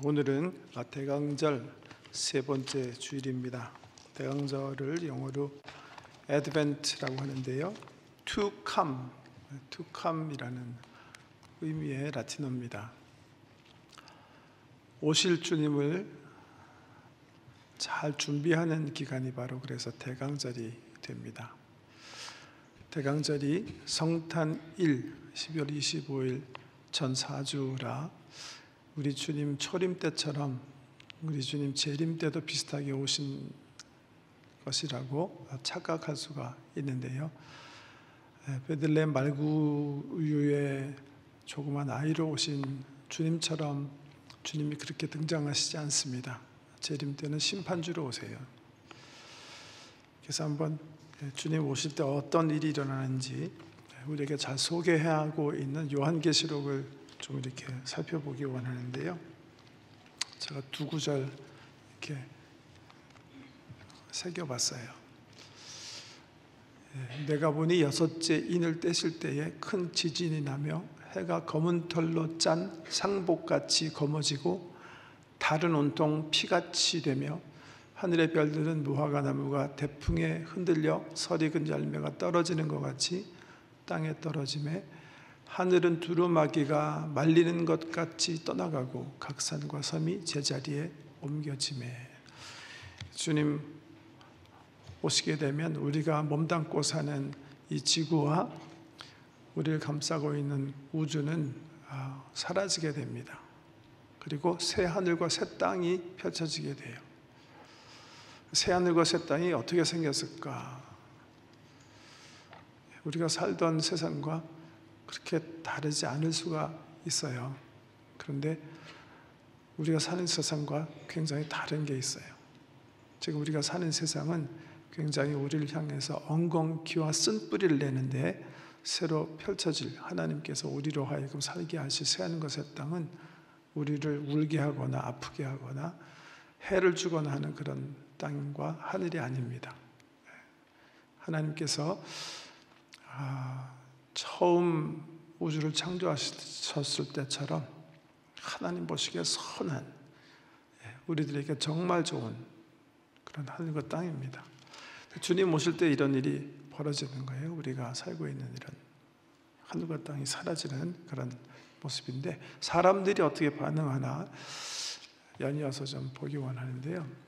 오늘은 대강절 세 번째 주일입니다. 대강절을 영어로 Advent라고 하는데요. To come이라는 의미의 라틴어입니다. 오실 주님을 잘 준비하는 기간이 바로 그래서 대강절이 됩니다. 대강절이 성탄일 12월 25일 전 4주라 우리 주님 초림 때처럼 우리 주님 재림 때도 비슷하게 오신 것이라고 착각할 수가 있는데요. 베들레헴 말구유에 조그만 아이로 오신 주님처럼 주님이 그렇게 등장하시지 않습니다. 재림 때는 심판주로 오세요. 그래서 한번 주님 오실 때 어떤 일이 일어나는지 우리에게 잘 소개하고 있는 요한계시록을 좀 이렇게 살펴보기 원하는데요. 제가 두 구절 이렇게 새겨봤어요. 내가 보니 여섯째 인을 떼실 때에 큰 지진이 나며 해가 검은 털로 짠 상복같이 검어지고 달은 온통 피같이 되며 하늘의 별들은 무화과 나무가 대풍에 흔들려 설익은 열매가 떨어지는 것 같이 땅에 떨어지매 하늘은 두루마기가 말리는 것 같이 떠나가고 각 산과 섬이 제자리에 옮겨지매. 주님 오시게 되면 우리가 몸담고 사는 이 지구와 우리를 감싸고 있는 우주는 사라지게 됩니다. 그리고 새 하늘과 새 땅이 펼쳐지게 돼요. 새 하늘과 새 땅이 어떻게 생겼을까? 우리가 살던 세상과 그렇게 다르지 않을 수가 있어요. 그런데 우리가 사는 세상과 굉장히 다른 게 있어요. 지금 우리가 사는 세상은 굉장히 우리를 향해서 엉겅퀴와 쓴뿌리를 내는데 새로 펼쳐질 하나님께서 우리로 하여금 살게 하실 새하늘과 새 땅은 우리를 울게 하거나 아프게 하거나 해를 주거나 하는 그런 땅과 하늘이 아닙니다. 하나님께서 처음 우주를 창조하셨을 때처럼 하나님 보시기에 선한 우리들에게 정말 좋은 그런 하늘과 땅입니다. 주님 오실 때 이런 일이 벌어지는 거예요. 우리가 살고 있는 이런 하늘과 땅이 사라지는 그런 모습인데 사람들이 어떻게 반응하나 연이어서 좀 보기 원하는데요.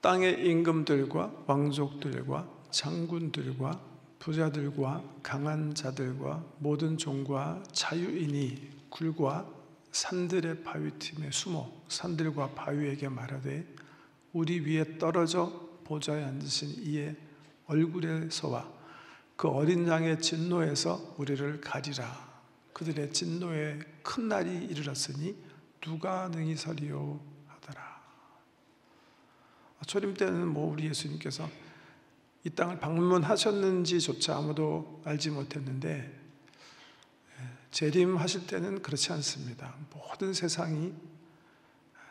땅의 임금들과 왕족들과 장군들과 부자들과 강한 자들과 모든 종과 자유인이 굴과 산들의 바위틈에 숨어 산들과 바위에게 말하되 우리 위에 떨어져 보좌에 앉으신 이의 얼굴에서와 그 어린 양의 진노에서 우리를 가리라. 그들의 진노에 큰 날이 이르렀으니 누가 능히 서리요 하더라. 초림 때는 우리 예수님께서 이 땅을 방문하셨는지조차 아무도 알지 못했는데 재림하실 때는 그렇지 않습니다. 모든 세상이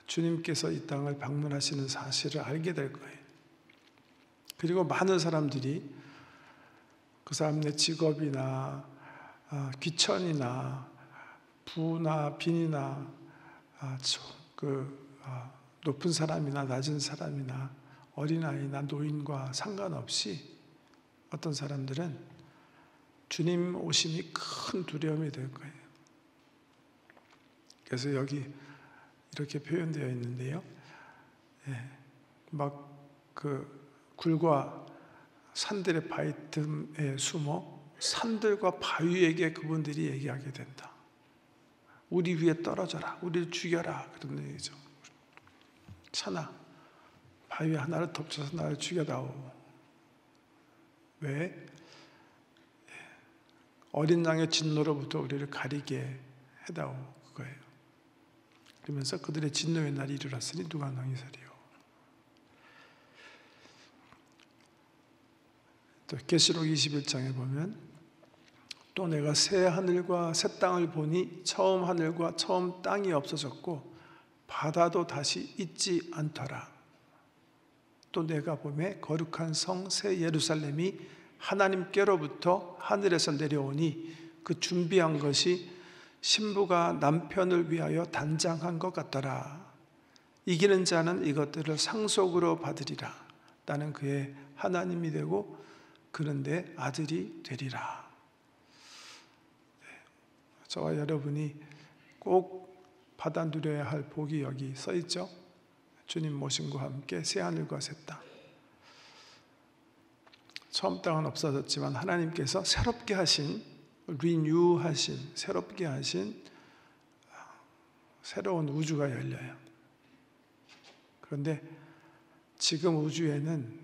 주님께서 이 땅을 방문하시는 사실을 알게 될 거예요. 그리고 많은 사람들이 그 사람의 직업이나 귀천이나 부나 빈이나 높은 사람이나 낮은 사람이나 어린아이나 노인과 상관없이 어떤 사람들은 주님 오심이 큰 두려움이 될 거예요. 그래서 여기 이렇게 표현되어 있는데요. 굴과 산들의 바위 틈에 숨어 산들과 바위에게 그분들이 얘기하게 된다. 우리 위에 떨어져라. 우리를 죽여라. 그런 얘기죠. 차나 바위 하나를 덮쳐서 나를 죽여다오. 왜? 어린 양의 진노로부터 우리를 가리게 해다오. 그거예요. 그러면서 그들의 진노의 날이 이르렀으니 누가 능히 서리요. 또 계시록 21장에 보면 또 내가 새 하늘과 새 땅을 보니 처음 하늘과 처음 땅이 없어졌고 바다도 다시 있지 않더라. 또 내가 보매 거룩한 성 새 예루살렘이 하나님께로부터 하늘에서 내려오니 그 준비한 것이 신부가 남편을 위하여 단장한 것 같더라. 이기는 자는 이것들을 상속으로 받으리라. 나는 그의 하나님이 되고 그는 내 아들이 되리라. 저와 여러분이 꼭 받아 누려야 할 복이 여기 써 있죠. 주님 모심과 함께 새하늘과 새 땅. 처음 땅은 없어졌지만 하나님께서 새롭게 하신, 리뉴하신, 새롭게 하신 새로운 우주가 열려요. 그런데 지금 우주에는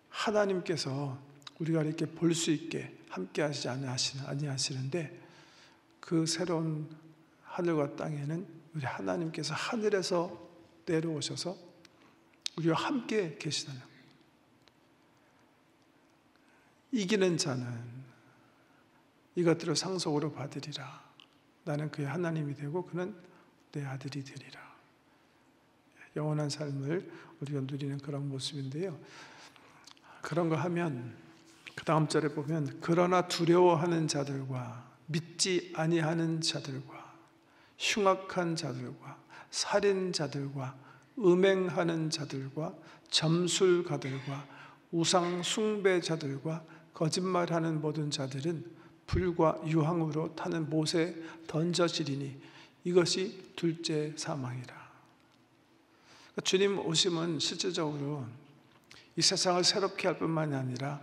하나님께서 우리가 이렇게 볼 수 있게 함께 하시지 아니하시는데, 그 새로운 하늘과 땅에는 우리 하나님께서 하늘에서 내려오셔서 우리와 함께 계시다는 거예요. 이기는 자는 이것들을 상속으로 받으리라. 나는 그의 하나님이 되고 그는 내 아들이 되리라. 영원한 삶을 우리가 누리는 그런 모습인데요. 그런 거 하면 그 다음 절에 보면 그러나 두려워하는 자들과 믿지 아니하는 자들과 흉악한 자들과 살인자들과 음행하는 자들과 점술가들과 우상 숭배자들과 거짓말하는 모든 자들은 불과 유황으로 타는 못에 던져지리니 이것이 둘째 사망이라. 주님 오심은 실질적으로 이 세상을 새롭게 할 뿐만이 아니라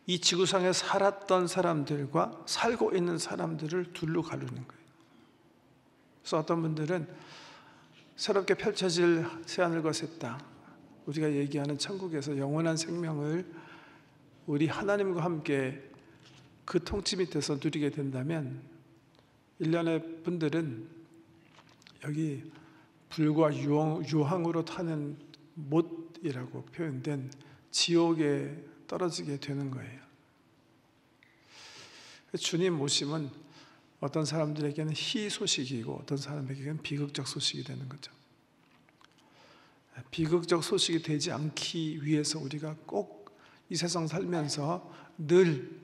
이 지구상에 살았던 사람들과 살고 있는 사람들을 둘로 가르는 거예요. 그래서 어떤 분들은 새롭게 펼쳐질 새하늘과 새 땅, 우리가 얘기하는 천국에서 영원한 생명을 우리 하나님과 함께 그 통치 밑에서 누리게 된다면, 일련의 분들은 여기 불과 유황으로 타는 못이라고 표현된 지옥에 떨어지게 되는 거예요. 주님 오심은 어떤 사람들에게는 희소식이고 어떤 사람에게는 비극적 소식이 되는 거죠. 비극적 소식이 되지 않기 위해서 우리가 꼭 이 세상 살면서 늘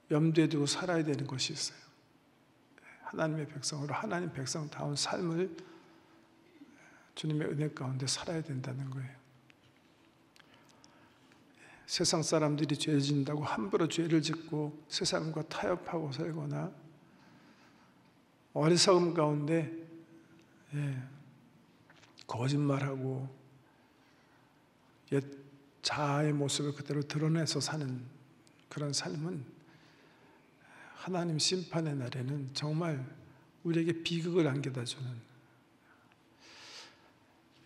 염두에 두고 살아야 되는 것이 있어요. 하나님의 백성으로 하나님 백성다운 삶을 주님의 은혜 가운데 살아야 된다는 거예요. 세상 사람들이 죄 짓는다고 함부로 죄를 짓고 세상과 타협하고 살거나 어리석음 가운데 거짓말하고 옛 자아의 모습을 그대로 드러내서 사는 그런 삶은 하나님 심판의 날에는 정말 우리에게 비극을 안겨다주는.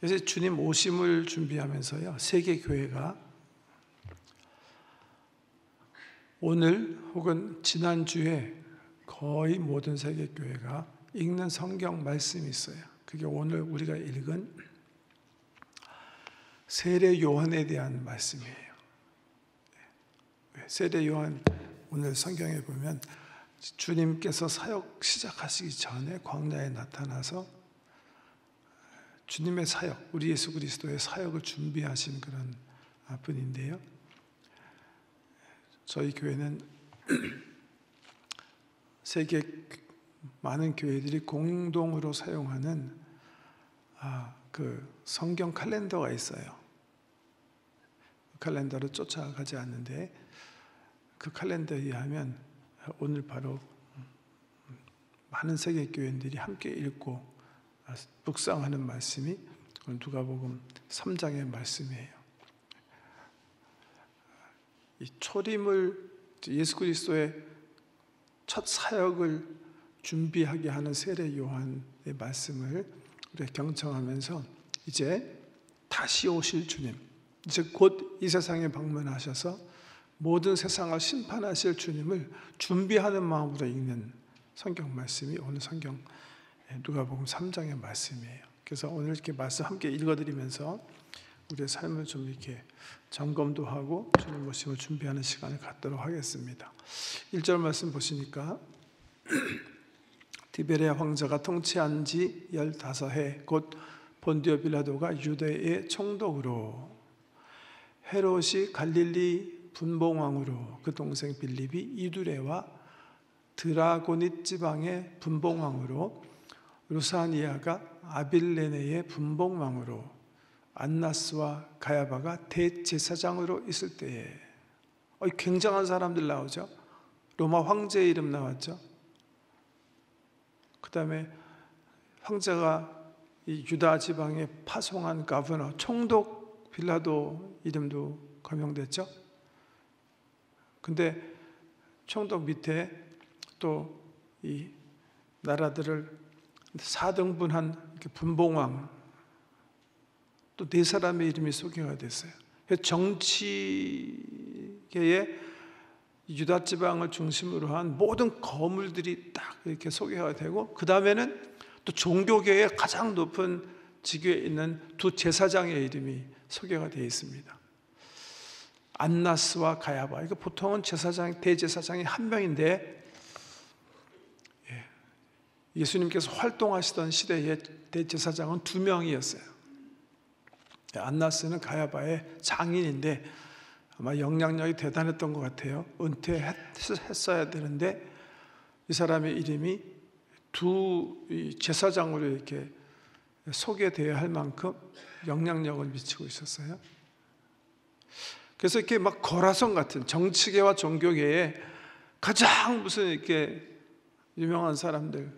그래서 주님 오심을 준비하면서요, 세계교회가 오늘 혹은 지난주에 거의 모든 세계교회가 읽는 성경 말씀이 있어요. 그게 오늘 우리가 읽은 세례 요한에 대한 말씀이에요. 세례 요한, 오늘 성경에 보면 주님께서 사역 시작하시기 전에 광야에 나타나서 주님의 사역, 우리 예수 그리스도의 사역을 준비하신 그런 분인데요. 저희 교회는 세계 많은 교회들이 공동으로 사용하는 그 성경 칼렌더가 있어요. 그 칼렌더를 쫓아가지 않는데 그 칼렌더에 의하면 오늘 바로 많은 세계 교회들이 함께 읽고 묵상하는 말씀이 누가복음 3장의 말씀이에요. 이 초림을, 예수 그리스도의 첫 사역을 준비하게 하는 세례 요한의 말씀을 우리가 경청하면서 이제 다시 오실 주님, 이제 곧 이 세상에 방문하셔서 모든 세상을 심판하실 주님을 준비하는 마음으로 읽는 성경 말씀이 오늘 성경 누가복음 3장의 말씀이에요. 그래서 오늘 이렇게 말씀 함께 읽어드리면서 우리의 삶을 좀 이렇게 점검도 하고 주님 모심을 준비하는 시간을 갖도록 하겠습니다. 1절 말씀 보시니까 디베레아 황제가 통치한 지 15해 곧 본디오 빌라도가 유대의 총독으로, 헤롯이 갈릴리 분봉왕으로, 그 동생 빌립이 이두레와 드라고닛 지방의 분봉왕으로, 루사니아가 아빌레네의 분봉왕으로, 안나스와 가야바가 대제사장으로 있을 때에, 굉장한 사람들 나오죠. 로마 황제의 이름 나왔죠. 그 다음에 황제가 이 유다 지방에 파송한 가버너, 총독 빌라도 이름도 거명됐죠. 근데 총독 밑에 또 이 나라들을 4등분한 분봉왕, 또 4사람의 이름이 소개가 됐어요. 정치계의 유다 지방을 중심으로 한 모든 거물들이 딱 이렇게 소개가 되고, 그 다음에는 또 종교계의 가장 높은 직위에 있는 2 제사장의 이름이 소개가 되어 있습니다. 안나스와 가야바. 이거 보통은 대제사장이 한 명인데, 예수님께서 활동하시던 시대에 대제사장은 2명이었어요. 안나스는 가야바의 장인인데 아마 영향력이 대단했던 것 같아요. 은퇴했어야 되는데 이 사람의 이름이 2 제사장으로 이렇게 소개되어야 할 만큼 영향력을 미치고 있었어요. 그래서 이렇게 막 거라선 같은 정치계와 종교계에 가장 무슨 이렇게 유명한 사람들,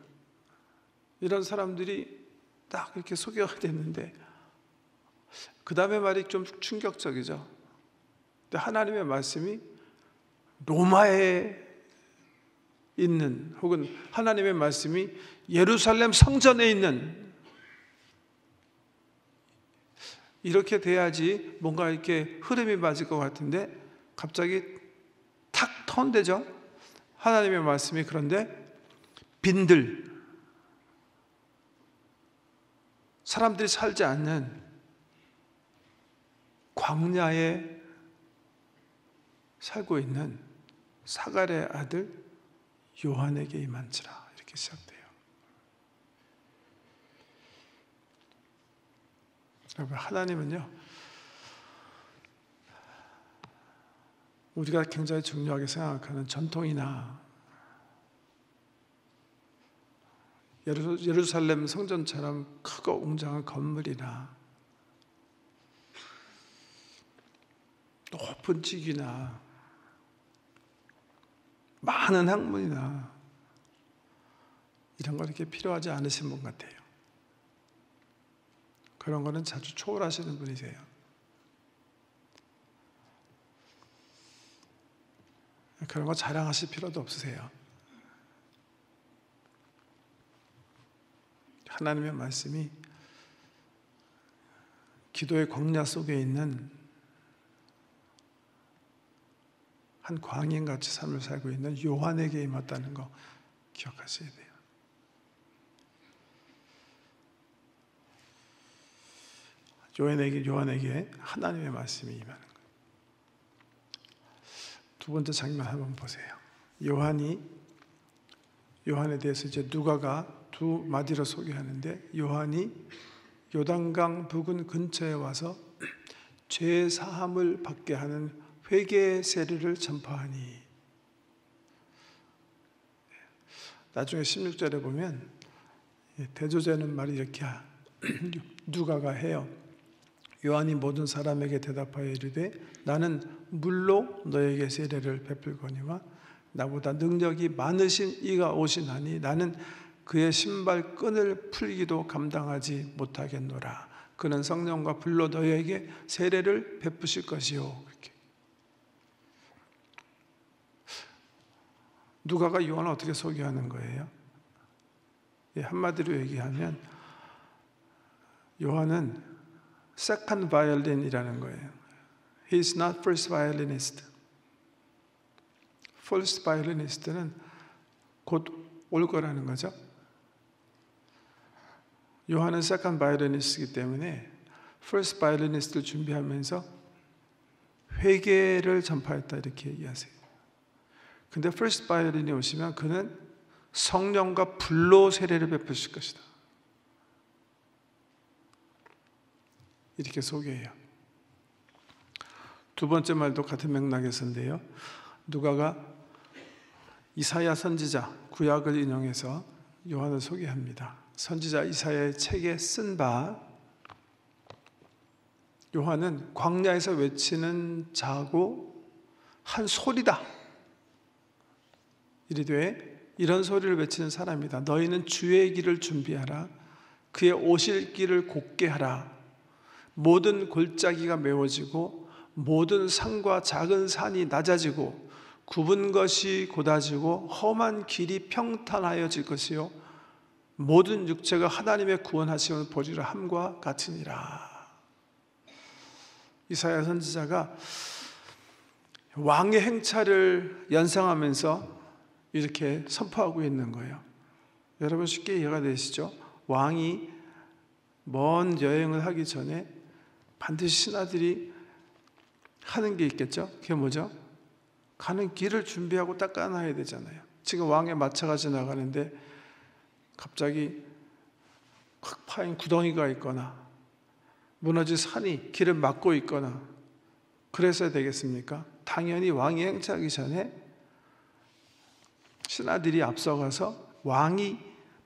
이런 사람들이 딱 이렇게 소개가 됐는데, 그 다음에 말이 좀 충격적이죠. 근데 하나님의 말씀이 로마에 있는, 혹은 하나님의 말씀이 예루살렘 성전에 있는, 이렇게 돼야지 뭔가 이렇게 흐름이 맞을 것 같은데 갑자기 탁 턴되죠. 하나님의 말씀이 그런데 빈들, 사람들이 살지 않는 광야에 살고 있는 사갈의 아들 요한에게 임한지라, 이렇게 시작돼요. 여러분, 하나님은요, 우리가 굉장히 중요하게 생각하는 전통이나 예루살렘 성전처럼 크고 웅장한 건물이나 높은 직위나 많은 학문이나 이런 거 이렇게 필요하지 않으신 분 같아요. 그런 거는 자주 초월하시는 분이세요. 그런 거 자랑하실 필요도 없으세요. 하나님의 말씀이 기도의 광야 속에 있는 한 광인같이 삶을 살고 있는 요한에게 임했다는 거 기억하셔야 돼요. 요한에게 하나님의 말씀이 임하는 거예요. 2번째 장면 한번 보세요. 요한에 대해서 이제 누가가 2 마디로 소개하는데, 요한이 요단강 부근 근처에 와서 죄 사함을 받게 하는 회개의 세례를 전파하니. 나중에 16절에 보면 대조되는 말이 이렇게 누가가 해요. 요한이 모든 사람에게 대답하여 이르되 나는 물로 너에게 세례를 베풀거니와 나보다 능력이 많으신 이가 오시나니 나는 그의 신발 끈을 풀기도 감당하지 못하겠노라. 그는 성령과 불로 너희에게 세례를 베푸실 것이요. 이렇게. 누가가 요한을 어떻게 소개하는 거예요? 한마디로 얘기하면 요한은 second violin이라는 거예요. He is not first violinist. First violinist는 곧 올 거라는 거죠. 요한은 second violinist이기 때문에 first violinist를 준비하면서 회개를 전파했다, 이렇게 얘기하세요. 근데 first violin이 오시면 그는 성령과 불로 세례를 베푸실 것이다. 이렇게 소개해요. 두 번째 말도 같은 맥락에서인데요. 누가가 이사야 선지자 구약을 인용해서 요한을 소개합니다. 선지자 이사야의 책에 쓴 바 요한은 광야에서 외치는 자고 한 소리다. 이르되 이런 소리를 외치는 사람이다. 너희는 주의 길을 준비하라. 그의 오실 길을 곧게 하라. 모든 골짜기가 메워지고 모든 산과 작은 산이 낮아지고 굽은 것이 곧아지고 험한 길이 평탄하여질 것이요 모든 육체가 하나님의 구원하심을 보리라 함과 같으니라. 이사야 선지자가 왕의 행차를 연상하면서 이렇게 선포하고 있는 거예요. 여러분 쉽게 이해가 되시죠? 왕이 먼 여행을 하기 전에 반드시 신하들이 하는 게 있겠죠? 그게 뭐죠? 가는 길을 준비하고 닦아놔야 되잖아요. 지금 왕의 마차가 지나가는데 갑자기 확 파인 구덩이가 있거나 무너진 산이 길을 막고 있거나 그래서야 되겠습니까? 당연히 왕이 행차하기 전에 신하들이 앞서가서 왕이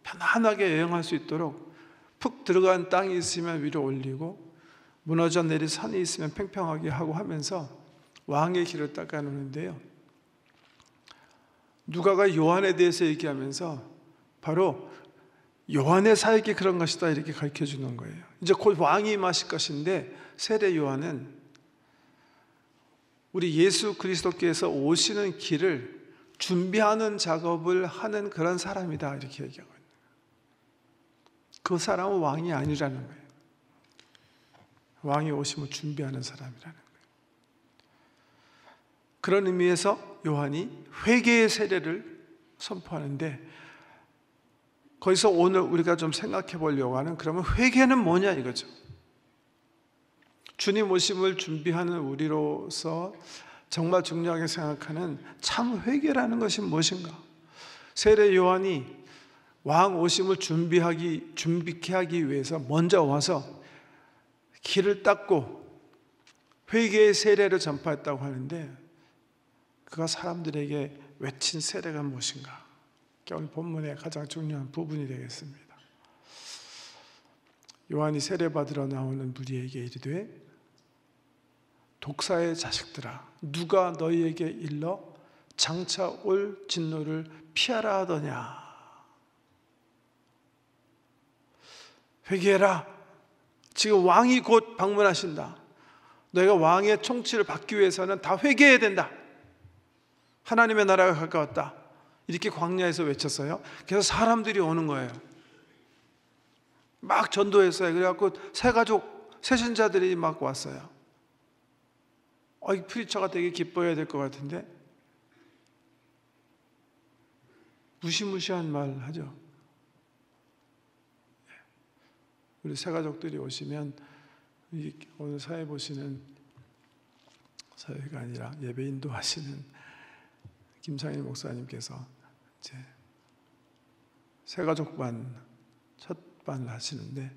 편안하게 여행할 수 있도록 푹 들어간 땅이 있으면 위로 올리고 무너져 내린 산이 있으면 팽팽하게 하고 하면서 왕의 길을 닦아놓는데요. 누가가 요한에 대해서 얘기하면서 바로 요한의 사역이 그런 것이다 이렇게 가르쳐주는 거예요. 이제 곧 왕이 임하실 것인데 세례 요한은 우리 예수 그리스도께서 오시는 길을 준비하는 작업을 하는 그런 사람이다 이렇게 얘기하고 있는 거예요. 그 사람은 왕이 아니라는 거예요. 왕이 오심을 준비하는 사람이라는 거예요. 그런 의미에서 요한이 회개의 세례를 선포하는데 거기서 오늘 우리가 좀 생각해 보려고 하는 그러면 회개는 뭐냐 이거죠. 주님 오심을 준비하는 우리로서 정말 중요하게 생각하는 참 회개라는 것이 무엇인가? 세례 요한이 왕 오심을 준비케 하기 위해서 먼저 와서 길을 닦고 회개의 세례를 전파했다고 하는데 그가 사람들에게 외친 세례가 무엇인가? 오늘 본문의 가장 중요한 부분이 되겠습니다. 요한이 세례받으러 나오는 무리에게 이르되 독사의 자식들아 누가 너희에게 일러 장차 올 진노를 피하라 하더냐. 회개해라. 지금 왕이 곧 방문하신다. 너희가 왕의 통치를 받기 위해서는 다 회개해야 된다. 하나님의 나라가 가까웠다. 이렇게 광야에서 외쳤어요. 그래서 사람들이 오는 거예요. 막 전도했어요. 그래갖고 새 가족, 새신자들이 막 왔어요. 이 프리처가 되게 기뻐해야 될 것 같은데 무시무시한 말 하죠. 우리 새 가족들이 오시면 오늘 사회 보시는 사회가 아니라 예배 인도하시는 김상일 목사님께서 이제 새 가족반 첫 반을 하시는데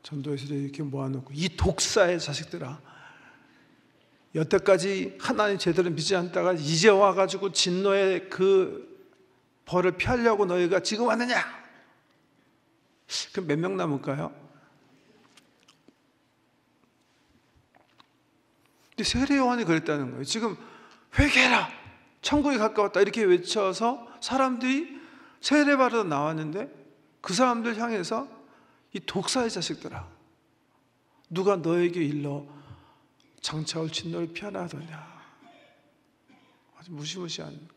전도에서 이렇게 모아놓고 이 독사의 자식들아 여태까지 하나님 제대로 믿지 않다가 이제 와가지고 진노의 그 벌을 피하려고 너희가 지금 왔느냐? 그럼 몇 명 남을까요? 근데 세례 요한이 그랬다는 거예요. 지금 회개해라! 천국이 가까웠다 이렇게 외쳐서 사람들이 세례받으러 나왔는데 그 사람들 향해서 이 독사의 자식들아 누가 너에게 일러 장차 올 진노를 피하라 하더냐. 아주 무시무시한.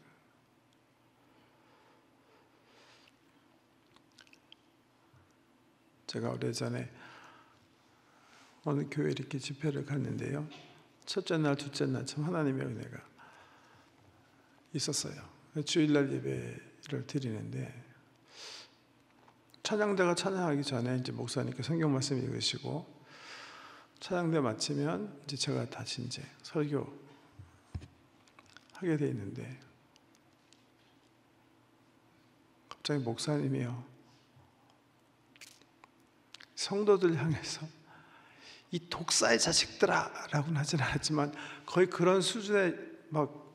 제가 오래전에 어느 교회 이렇게 집회를 갔는데요. 첫째 날, 둘째 날 참 하나님의 은혜가 있었어요. 주일날 예배를 드리는데 찬양대가 찬양하기 전에 이제 목사님께 성경 말씀 읽으시고 찬양대 마치면 이제 제가 다시 이제 설교 하게 돼 있는데 갑자기 목사님이요 성도들 향해서 이 독사의 자식들아 라고는 하진 않았지만 거의 그런 수준의 막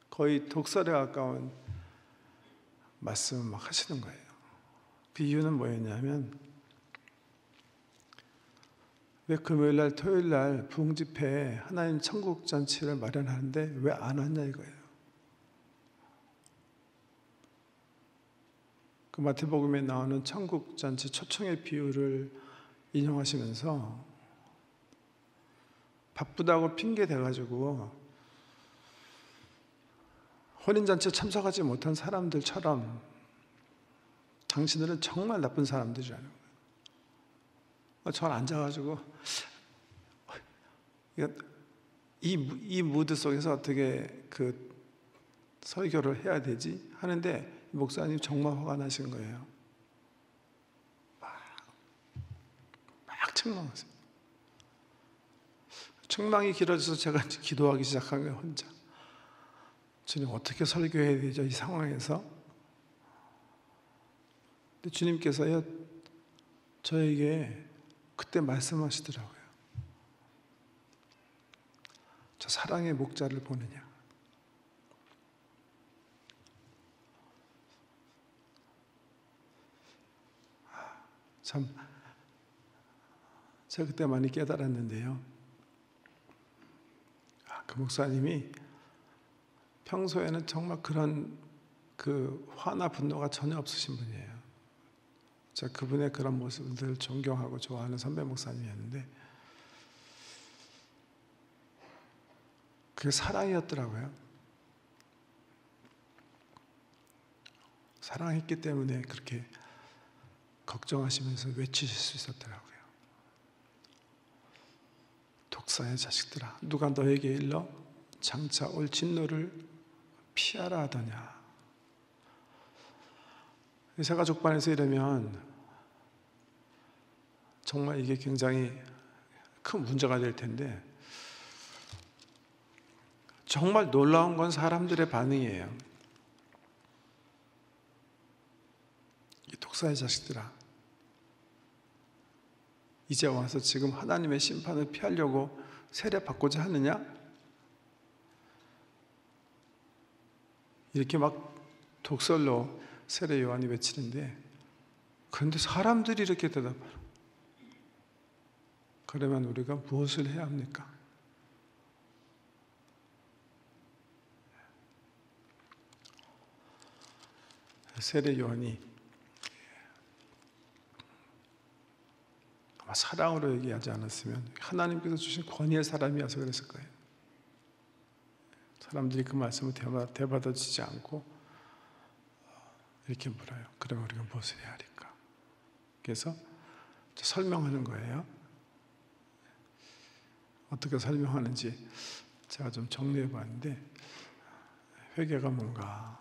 거의 독설에 가까운 말씀을 막 하시는 거예요. 그 이유는 뭐였냐면, 왜 금요일날 토요일날 부흥집회에 하나님 천국 잔치를 마련하는데 왜 안 왔냐 이거예요. 그 마태복음에 나오는 천국 잔치 초청의 비유를 인용하시면서 바쁘다고 핑계 대가지고 혼인잔치에 참석하지 못한 사람들처럼 당신들은 정말 나쁜 사람들이라는 거예요. 전 앉아가지고 이 무드 속에서 어떻게 그 설교를 해야 되지 하는데 목사님 정말 화가 나신 거예요. 막 책망하세요. 책망이 길어져서 제가 기도하기 시작한 거예요, 혼자. 주님, 어떻게 설교해야 되죠, 이 상황에서? 근데 주님께서요, 저에게 그때 말씀하시더라고요. 저 사랑의 목자를 보느냐? 참, 제가 그때 많이 깨달았는데요. 그 목사님이 평소에는 정말 그런 그 화나 분노가 전혀 없으신 분이에요. 제가 그분의 그런 모습을 존경하고 좋아하는 선배 목사님이었는데 그게 사랑이었더라고요. 사랑했기 때문에 그렇게 걱정하시면서 외치실 수 있었더라고요. 독사의 자식들아, 누가 너에게 일러 장차 올 진노를 피하라 하더냐. 새가족반에서 이러면 정말 이게 굉장히 큰 문제가 될 텐데, 정말 놀라운 건 사람들의 반응이에요. 이 독사의 자식들아, 이제 와서 지금 하나님의 심판을 피하려고 세례받고자 하느냐? 이렇게 막 독설로 세례 요한이 외치는데, 그런데 사람들이 이렇게 대답해요. 그러면 우리가 무엇을 해야 합니까? 세례 요한이 아마 사랑으로 얘기하지 않았으면 하나님께서 주신 권위의 사람이어서 그랬을 거예요. 사람들이 그 말씀을 대받아주지 않고 이렇게 물어요. 그러면 우리가 무엇을 해야 할까? 그래서 설명하는 거예요. 어떻게 설명하는지 제가 좀 정리해 봤는데, 회개가 뭔가,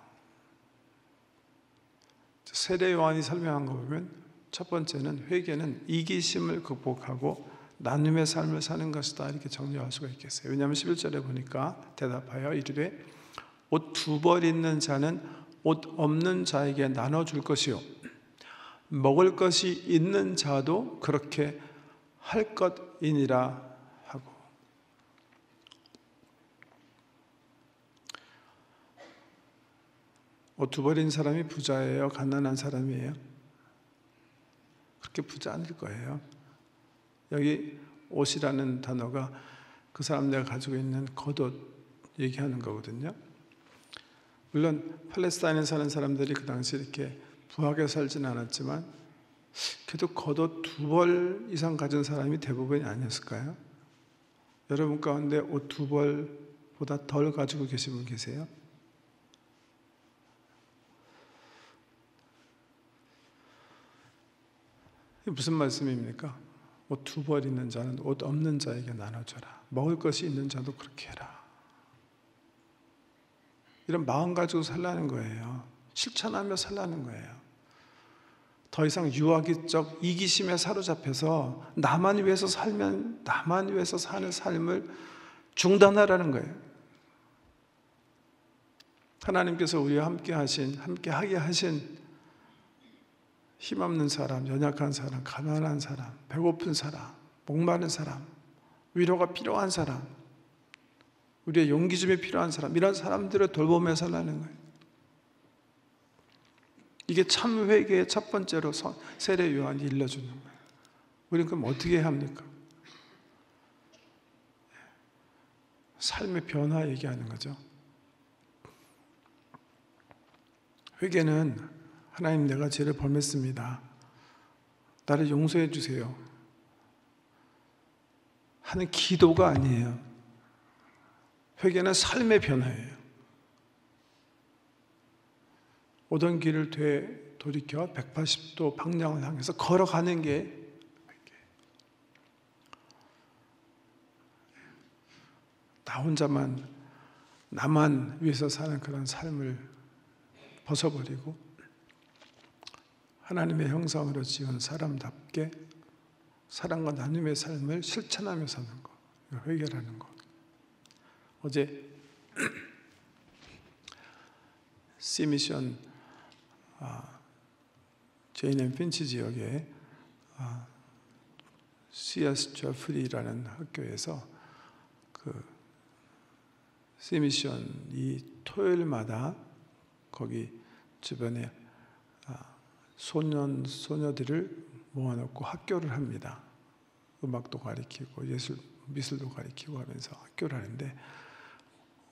세례 요한이 설명한 거 보면 첫 번째는 회개는 이기심을 극복하고 나눔의 삶을 사는 것이다, 이렇게 정리할 수가 있겠어요. 왜냐하면 11절에 보니까 대답하여 이르되 옷 두 벌 있는 자는 옷 없는 자에게 나눠줄 것이요 먹을 것이 있는 자도 그렇게 할 것이니라 하고, 옷 두 벌인 사람이 부자예요? 가난한 사람이에요? 그렇게 부자 아닐 거예요. 여기 옷이라는 단어가 그 사람들이 가지고 있는 겉옷 얘기하는 거거든요. 물론 팔레스타인에 사는 사람들이 그 당시 이렇게 부하게 살지는 않았지만 그래도 겉옷 두 벌 이상 가진 사람이 대부분이 아니었을까요? 여러분 가운데 옷 두 벌보다 덜 가지고 계신 분 계세요? 이게 무슨 말씀입니까? 옷 두 벌 있는 자는 옷 없는 자에게 나눠줘라. 먹을 것이 있는 자도 그렇게 해라. 이런 마음 가지고 살라는 거예요. 실천하며 살라는 거예요. 더 이상 유아기적 이기심에 사로잡혀서 나만 위해서 살면 나만 위해서 사는 삶을 중단하라는 거예요. 하나님께서 우리와 함께 하게 하신 힘없는 사람, 연약한 사람, 가난한 사람, 배고픈 사람, 목마른 사람, 위로가 필요한 사람, 우리의 용기 줌이 필요한 사람, 이런 사람들을 돌보며 살라는 거예요. 이게 참 회개의 첫 번째로 세례 요한이 일러주는 거예요. 우리는 그럼 어떻게 해야 합니까? 삶의 변화 얘기하는 거죠. 회개는 하나님, 내가 죄를 범했습니다, 나를 용서해 주세요 하는 기도가 아니에요. 회개는 삶의 변화예요. 오던 길을 돌이켜 180도 방향을 향해서 걸어가는 게 회개. 나 혼자만, 나만 위해서 사는 그런 삶을 벗어버리고 하나님의 형상으로 지은 사람답게 사랑과 나눔의 삶을 실천하며 사는 것, 회개라는 것. 어제 C미션 제인 핀치 지역에 C.S. 저프리라는 학교에서 그 C미션이 토요일마다 거기 주변에 소녀들을 모아놓고 학교를 합니다. 음악도 가르치고 미술도 가르치고 하면서 학교를 하는데,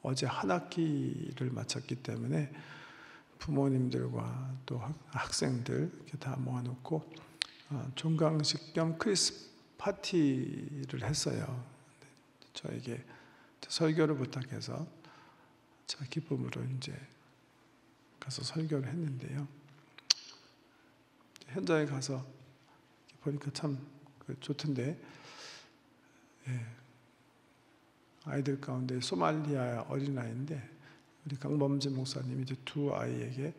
어제 한 학기를 마쳤기 때문에 부모님들과 또 학생들 이렇게 다 모아놓고 종강식 겸 크리스 파티를 했어요. 저에게 설교를 부탁해서 제 기쁨으로 이제 가서 설교를 했는데요. 현장에 가서 보니까 참 좋던데, 아이들 가운데 소말리아 어린아이인데 우리 강범진 목사님이 이제 두 아이에게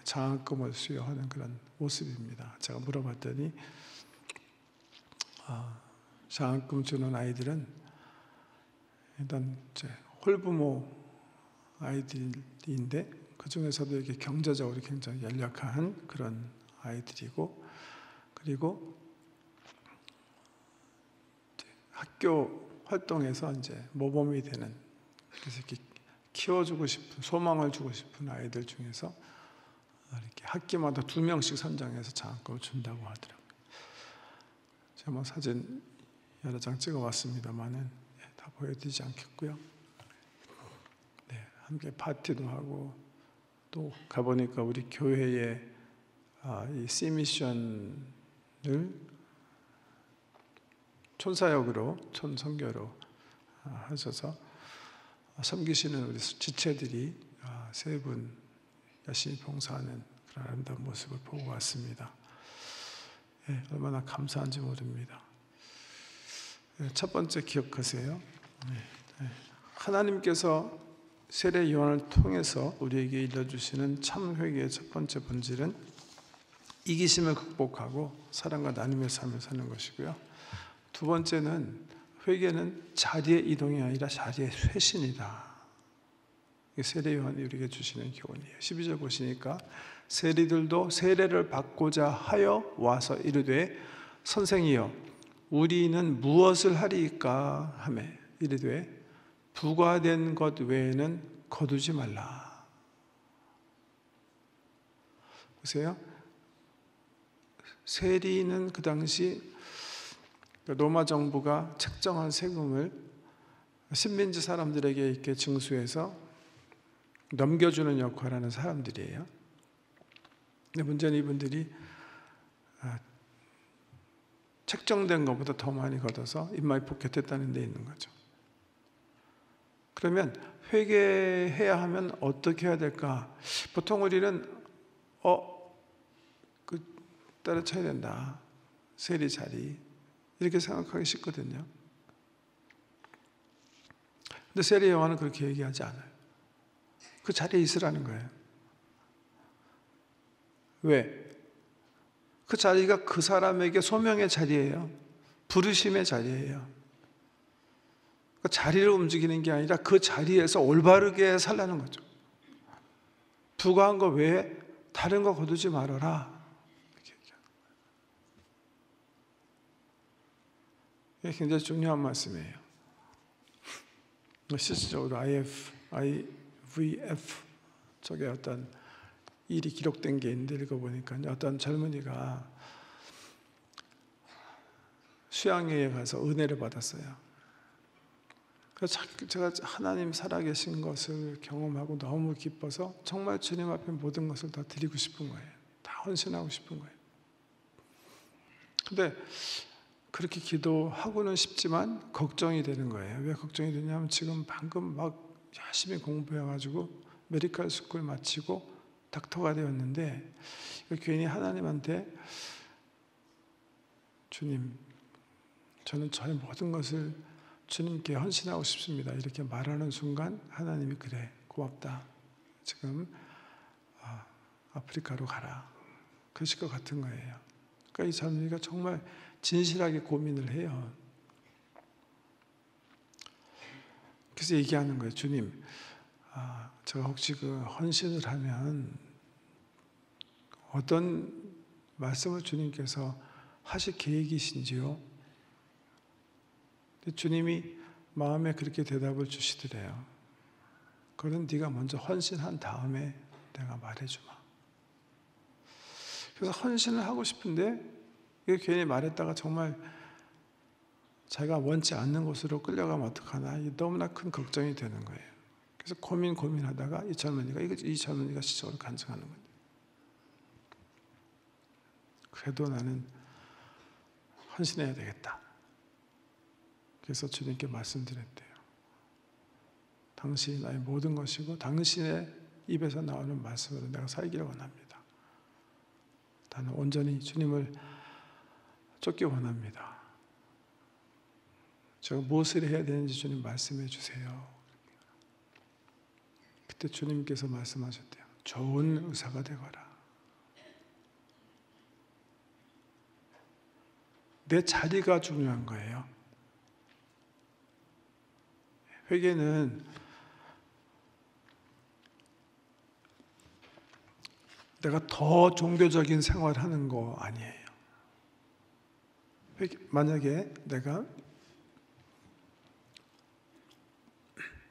장학금을 수여하는 그런 모습입니다. 제가 물어봤더니 장학금 주는 아이들은 일단 이제 홀부모 아이들인데 그 중에서도 이렇게 경제적으로 굉장히 연약한 그런 아이들이고, 그리고 학교 활동에서 이제 모범이 되는, 그래서 이렇게 키워주고 싶은, 소망을 주고 싶은 아이들 중에서 이렇게 학기마다 2명씩 선정해서 장학금을 준다고 하더라고요. 제가 뭐 사진 여러 장 찍어왔습니다만은 다 보여드리지 않겠고요. 네, 함께 파티도 하고, 또 가보니까 우리 교회에 이 C미션을 촌사역으로, 촌선교로 하셔서 섬기시는 우리 지체들이 3분 열심히 봉사하는 그런 아름다운 모습을 보고 왔습니다. 얼마나 감사한지 모릅니다. 첫 번째 기억하세요. 하나님께서 세례 요한을 통해서 우리에게 일러주시는 참 회개의 첫 번째 본질은 이기심을 극복하고 사랑과 나눔의 삶을 사는 것이고요. 두 번째는, 회개는 자리의 이동이 아니라 자리의 쇄신이다. 이게 세례 요한이 우리에게 주시는 교훈이에요. 12절 보시니까 세리들도 세례를 받고자 하여 와서 이르되 선생이여 우리는 무엇을 하리이까 하매 이르되 부과된 것 외에는 거두지 말라. 보세요. 세리는 그 당시 로마 정부가 책정한 세금을 식민지 사람들에게 이렇게 징수해서 넘겨주는 역할을 하는 사람들이에요. 근데 문제는 이분들이 책정된 것보다 더 많이 걷어서 입마이 포켓했다는 데 있는 거죠. 그러면 회개해야 하면 어떻게 해야 될까? 보통 우리는 때려쳐야 된다, 세리 자리, 이렇게 생각하기 쉽거든요. 근데 세례 요한은 그렇게 얘기하지 않아요. 그 자리에 있으라는 거예요. 왜? 그 자리가 그 사람에게 소명의 자리예요. 부르심의 자리예요. 그 자리를 움직이는 게 아니라 그 자리에서 올바르게 살라는 거죠. 부과한 거 외에 다른 거 거두지 말아라. 이게 굉장히 중요한 말씀이에요. 실질적으로 IVF 쪽에 어떤 일이 기록된 게 있는데 읽어보니까 어떤 젊은이가 수양회에 가서 은혜를 받았어요. 그래서 제가 하나님 살아계신 것을 경험하고 너무 기뻐서 정말 주님 앞에 모든 것을 다 드리고 싶은 거예요. 다 헌신하고 싶은 거예요. 근데 그렇게 기도하고는 싶지만 걱정이 되는 거예요. 왜 걱정이 되냐면 지금 방금 막 열심히 공부해가지고 메디컬 스쿨 마치고 닥터가 되었는데 괜히 하나님한테 주님, 저는 저의 모든 것을 주님께 헌신하고 싶습니다. 이렇게 말하는 순간 하나님이 그래, 고맙다. 지금 아프리카로 가라. 그러실 것 같은 거예요. 그러니까 이 젊은이가 정말 진실하게 고민을 해요. 그래서 얘기하는 거예요. 주님, 제가 혹시 그 헌신을 하면 어떤 말씀을 주님께서 하실 계획이신지요? 주님이 마음에 그렇게 대답을 주시더래요. 그건 네가 먼저 헌신한 다음에 내가 말해주마. 그래서 헌신을 하고 싶은데 이게 괜히 말했다가 정말 자기가 원치 않는 곳으로 끌려가면 어떡하나 너무나 큰 걱정이 되는 거예요. 그래서 고민하다가 이 젊은이가 시적으로 간증하는 거예요. 그래도 나는 헌신해야 되겠다. 그래서 주님께 말씀드렸대요. 당신이 나의 모든 것이고 당신의 입에서 나오는 말씀으로 내가 살기를 원합니다. 나는 온전히 주님을 쫓기 원합니다. 제가 무엇을 해야 되는지 주님 말씀해 주세요. 그때 주님께서 말씀하셨대요. 좋은 의사가 되거라. 내 자리가 중요한 거예요. 회개는 내가 더 종교적인 생활을 하는 거 아니에요. 만약에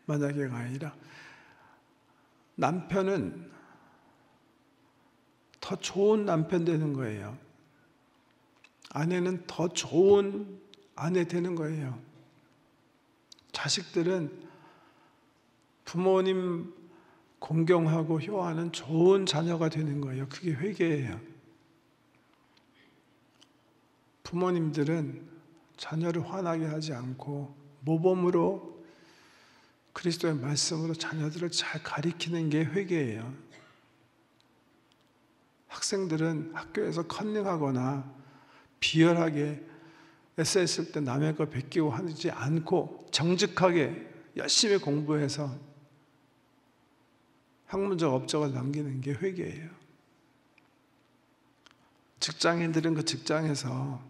만약에가 아니라 남편은 더 좋은 남편 되는 거예요. 아내는 더 좋은 아내 되는 거예요. 자식들은 부모님 공경하고 효하는 좋은 자녀가 되는 거예요. 그게 회개예요. 부모님들은 자녀를 화나게 하지 않고 모범으로 그리스도의 말씀으로 자녀들을 잘 가리키는 게 회개예요. 학생들은 학교에서 컨닝하거나 비열하게 애써있을 때 남의 거 베끼고 하지 않고 정직하게 열심히 공부해서 학문적 업적을 남기는 게 회개예요. 직장인들은 그 직장에서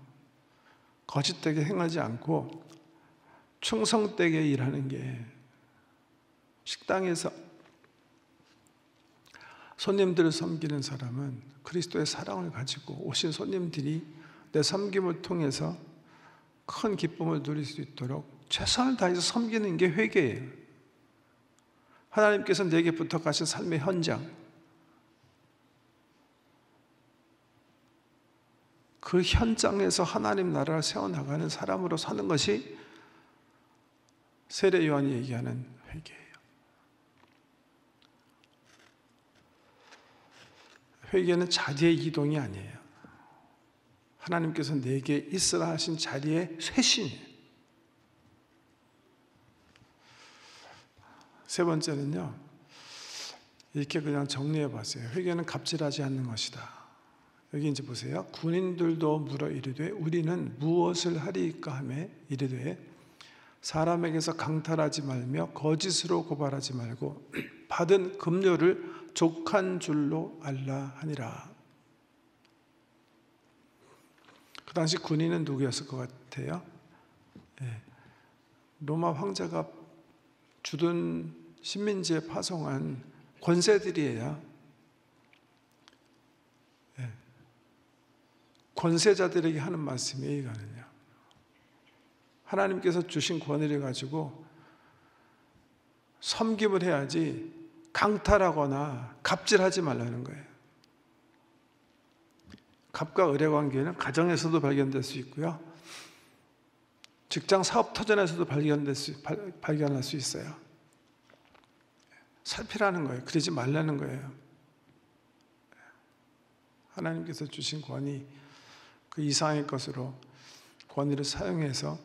거짓되게 행하지 않고 충성되게 일하는 게, 식당에서 손님들을 섬기는 사람은 그리스도의 사랑을 가지고 오신 손님들이 내 섬김을 통해서 큰 기쁨을 누릴 수 있도록 최선을 다해서 섬기는 게 회개예요. 하나님께서 내게 부탁하신 삶의 현장, 그 현장에서 하나님 나라를 세워나가는 사람으로 사는 것이 세례 요한이 얘기하는 회개예요. 회개는 자리의 이동이 아니에요. 하나님께서 내게 있으라 하신 자리의 쇄신이에요. 세 번째는요, 이렇게 그냥 정리해 봤어요. 회개는 갑질하지 않는 것이다. 여기 이제 보세요. 군인들도 물어 이르되 우리는 무엇을 하리이까 하매 이르되 사람에게서 강탈하지 말며 거짓으로 고발하지 말고 받은 급료를 족한 줄로 알라 하니라. 그 당시 군인은 누구였을 것 같아요? 로마 황제가 주둔 식민지에 파송한 권세들이에요. 권세자들에게 하는 말씀이에요, 이거는요. 하나님께서 주신 권위를 가지고 섬김을 해야지 강탈하거나 갑질하지 말라는 거예요. 갑과 을의 관계는 가정에서도 발견될 수 있고요. 직장 사업 터전에서도 발견할 수 있어요. 살피라는 거예요. 그러지 말라는 거예요. 하나님께서 주신 권위, 그 이상의 것으로 권위를 사용해서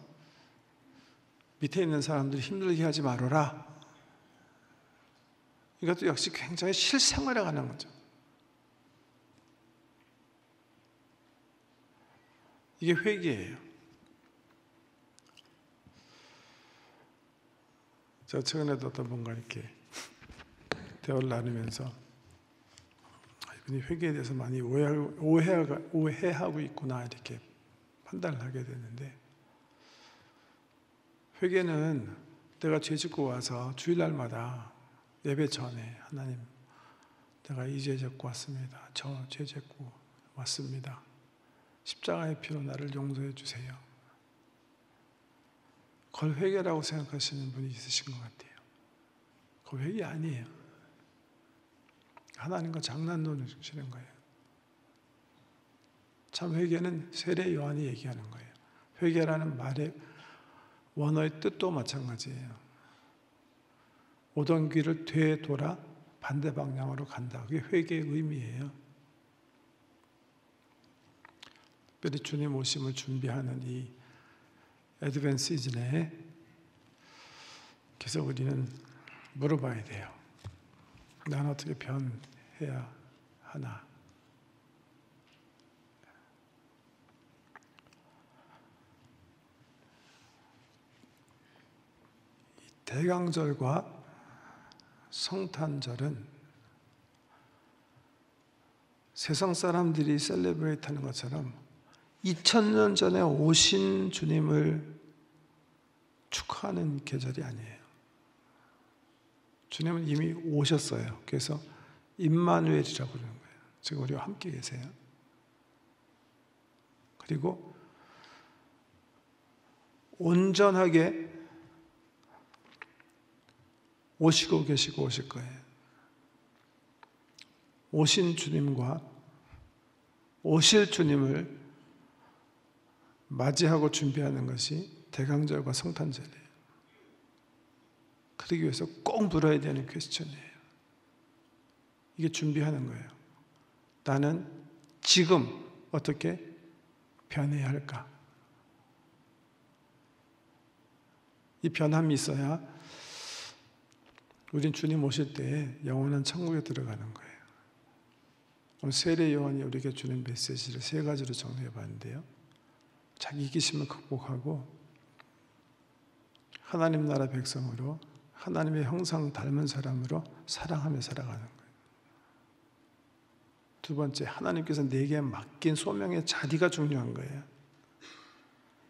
밑에 있는 사람들이 힘들게 하지 말아라. 이것도 역시 굉장히 실생활에 관한 거죠. 이게 회개예요. 제가 최근에도 어떤 분과 이렇게 대화를 나누면서 이분이 회개에 대해서 많이 오해하고 있구나 이렇게 판단을 하게 됐는데, 회개는 내가 죄 짓고 와서 주일날마다 예배 전에 하나님, 내가 이 죄 짓고 왔습니다. 저 죄 짓고 왔습니다. 십자가의 피로 나를 용서해 주세요. 그걸 회개라고 생각하시는 분이 있으신 것 같아요. 그거 회개 아니에요. 하나님과 장난 놓으시는 거예요. 참 회개는 세례 요한이 얘기하는 거예요. 회개라는 말의 원어의 뜻도 마찬가지예요. 오던 길을 되돌아 반대 방향으로 간다. 그게 회개의 의미예요. 특별히 주님 오심을 준비하는 이 애드벤트 시즌에 계속 우리는 물어봐야 돼요. 난 어떻게 변해야 하나? 대강절과 성탄절은 세상 사람들이 셀레브레이트 하는 것처럼 2000년 전에 오신 주님을 축하하는 계절이 아니에요. 주님은 이미 오셨어요. 그래서 임마누엘이라고 그러는 거예요. 지금 우리와 함께 계세요. 그리고 온전하게 오시고 계시고 오실 거예요. 오신 주님과 오실 주님을 맞이하고 준비하는 것이 대강절과 성탄절이에요. 그러기 위해서 꼭 물어야 되는 퀘스천이에요. 이게 준비하는 거예요. 나는 지금 어떻게 변해야 할까? 이 변함이 있어야 우린 주님 오실 때 영원한 천국에 들어가는 거예요. 오늘 세례 요한이 우리에게 주는 메시지를 세 가지로 정리해 봤는데요. 자기 이기심을 극복하고 하나님 나라 백성으로 하나님의 형상 닮은 사람으로 사랑하며 살아가는 거예요. 두 번째, 하나님께서 내게 맡긴 소명의 자리가 중요한 거예요.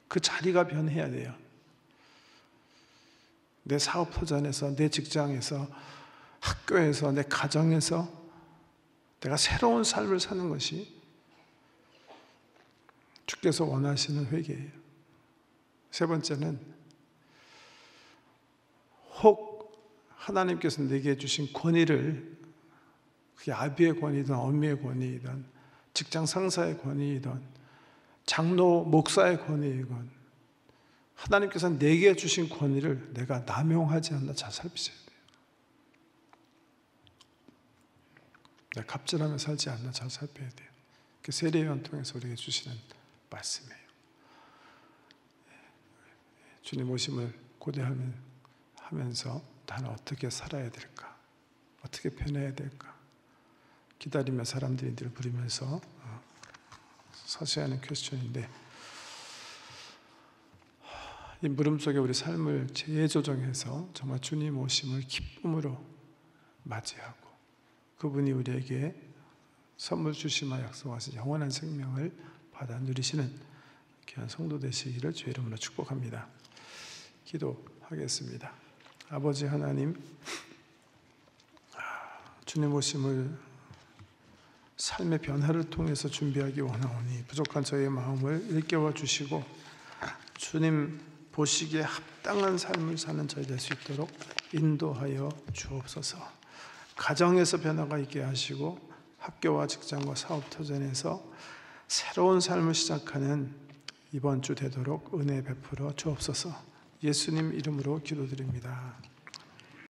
그 자리가 변해야 돼요. 내 사업 터전에서, 내 직장에서, 학교에서, 내 가정에서 내가 새로운 삶을 사는 것이 주께서 원하시는 회개예요. 세 번째는 혹 하나님께서 내게 주신 권위를, 그게 아비의 권위든 어미의 권위이든 직장 상사의 권위이든 장로 목사의 권위이건 하나님께서 내게 주신 권위를 내가 남용하지 않나 잘 살피셔야 돼요. 내가 갑질하며 살지 않나 잘 살펴야 돼요. 그 세례요한 통해서 우리에게 주시는 말씀이에요. 주님 오심을 고대하면서 나는 어떻게 살아야 될까? 어떻게 변해야 될까? 기다리며 사람들이 늘 부르면서 서세하는 퀘스천인데, 이 물음 속에 우리 삶을 재조정해서 정말 주님 오심을 기쁨으로 맞이하고 그분이 우리에게 선물 주시마 약속하신 영원한 생명을 받아 누리시는 귀한 성도 되시기를 주의 이름으로 축복합니다. 기도하겠습니다. 아버지 하나님, 주님 오심을 삶의 변화를 통해서 준비하기 원하오니 부족한 저의 마음을 일깨워 주시고 주님 보시기에 합당한 삶을 사는 저희 될 수 있도록 인도하여 주옵소서. 가정에서 변화가 있게 하시고 학교와 직장과 사업 터전에서 새로운 삶을 시작하는 이번 주 되도록 은혜 베풀어 주옵소서. 예수님 이름으로 기도드립니다.